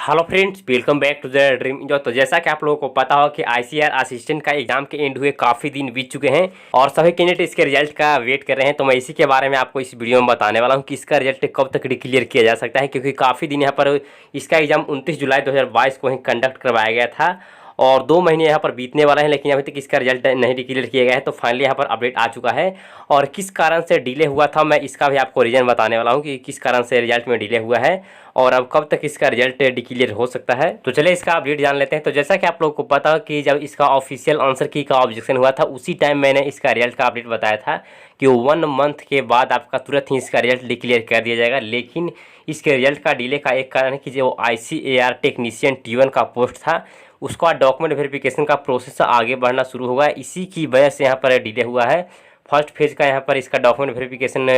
Hello friends, welcome back to the dream enjoy. तो जैसा कि आप लोगों को पता हो कि आईसीआर असिस्टेंट का एग्जाम के एंड हुए काफ़ी दिन बीत चुके हैं और सभी कैंडिडेट इसके रिजल्ट का वेट कर रहे हैं। तो मैं इसी के बारे में आपको इस वीडियो में बताने वाला हूं कि इसका रिजल्ट कब तक डिक्लेयर किया जा सकता है, क्योंकि काफ़ी दिन यहाँ पर इसका एग्जाम 29 जुलाई 2022 को ही कंडक्ट करवाया गया था और 2 महीने यहाँ पर बीतने वाला है, लेकिन अभी तक इसका रिजल्ट नहीं डिक्लेयर किया गया है। तो फाइनली यहाँ पर अपडेट आ चुका है और किस कारण से डिले हुआ था मैं इसका भी आपको रीज़न बताने वाला हूँ कि किस कारण से रिजल्ट में डिले हुआ है और अब कब तक इसका रिजल्ट डिक्लेयर हो सकता है। तो चलिए इसका अपडेट जान लेते हैं। तो जैसा कि आप लोगों को पता हो कि जब इसका ऑफिशियल आंसर की का ऑब्जेक्शन हुआ था उसी टाइम मैंने इसका रिजल्ट का अपडेट बताया था कि 1 मंथ के बाद आपका तुरंत ही इसका रिजल्ट डिक्लेयर कर दिया जाएगा। लेकिन इसके रिजल्ट का डिले का एक कारण है कि जो ICAR टेक्नीशियन T1 का पोस्ट था उसका डॉक्यूमेंट वेरिफिकेशन का प्रोसेस आगे बढ़ना शुरू होगा, इसी की वजह से यहाँ पर डिले हुआ है। फर्स्ट फेज का यहाँ पर इसका डॉक्यूमेंट वेरिफिकेशन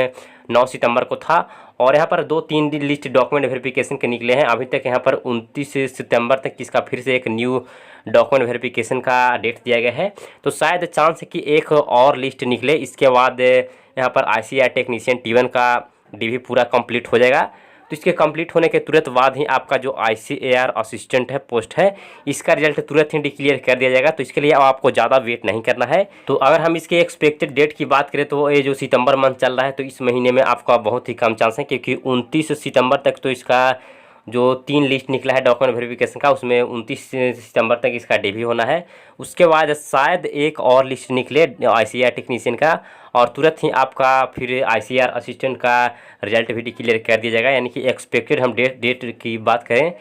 9 सितंबर को था और यहाँ पर 2-3 दिन लिस्ट डॉक्यूमेंट वेरिफिकेशन के निकले हैं। अभी तक यहाँ पर 29 सितंबर तक इसका फिर से एक न्यू डॉक्यूमेंट वेरिफिकेशन का डेट दिया गया है। तो शायद चांस है कि एक और लिस्ट निकले, इसके बाद यहाँ पर ICAR टेक्नीशियन T1 का DV पूरा कंप्लीट हो जाएगा। तो इसके कंप्लीट होने के तुरंत बाद ही आपका जो ICAR असिस्टेंट है पोस्ट है इसका रिजल्ट तुरंत ही डिक्लेयर कर दिया जाएगा। तो इसके लिए अब आपको ज़्यादा वेट नहीं करना है। तो अगर हम इसके एक्सपेक्टेड डेट की बात करें तो ये जो सितंबर मंथ चल रहा है तो इस महीने में आपका बहुत ही कम चांस है, क्योंकि 29 सितंबर तक तो इसका जो 3 लिस्ट निकला है डॉक्यूमेंट वेरिफिकेशन का उसमें 29 सितंबर तक इसका डेब्यू होना है। उसके बाद शायद एक और लिस्ट निकले ICAR टेक्नीशियन का और तुरंत ही आपका फिर ICAR असिस्टेंट का रिजल्ट भी डिक्लेयर कर दिया जाएगा। यानी कि एक्सपेक्टेड हम डेट की बात करें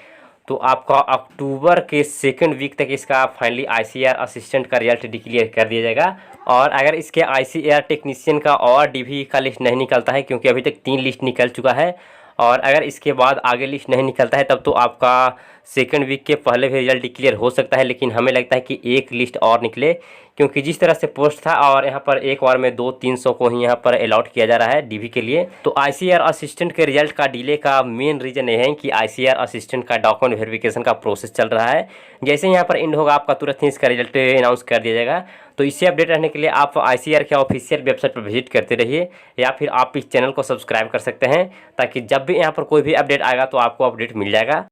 तो आपका अक्टूबर के 2nd वीक तक इसका फाइनली ICAR असिस्टेंट का रिजल्ट डिक्लेयर कर दिया जाएगा। और अगर इसके ICAR टेक्नीशियन का और DV का लिस्ट नहीं निकलता है, क्योंकि अभी तक 3 लिस्ट निकल चुका है और अगर इसके बाद आगे लिस्ट नहीं निकलता है तब तो आपका 2nd वीक के पहले भी रिजल्ट डिक्लेयर हो सकता है। लेकिन हमें लगता है कि एक लिस्ट और निकले, क्योंकि जिस तरह से पोस्ट था और यहाँ पर एक बार में 200-300 को ही यहाँ पर अलॉट किया जा रहा है DV के लिए। तो ICAR असिस्टेंट के रिजल्ट का डिले का मेन रीज़न ये है कि ICAR असिस्टेंट का डॉक्यूमेंट वेरिफिकेशन का प्रोसेस चल रहा है। जैसे यहाँ पर एंड होगा आपका तुरंत ही इसका रिजल्ट अनाउंस कर दिया जाएगा। तो इससे अपडेट रहने के लिए आप ICAR के ऑफिशियल वेबसाइट पर विजिट करते रहिए या फिर आप इस चैनल को सब्सक्राइब कर सकते हैं, ताकि जब भी यहाँ पर कोई भी अपडेट आएगा तो आपको अपडेट मिल जाएगा।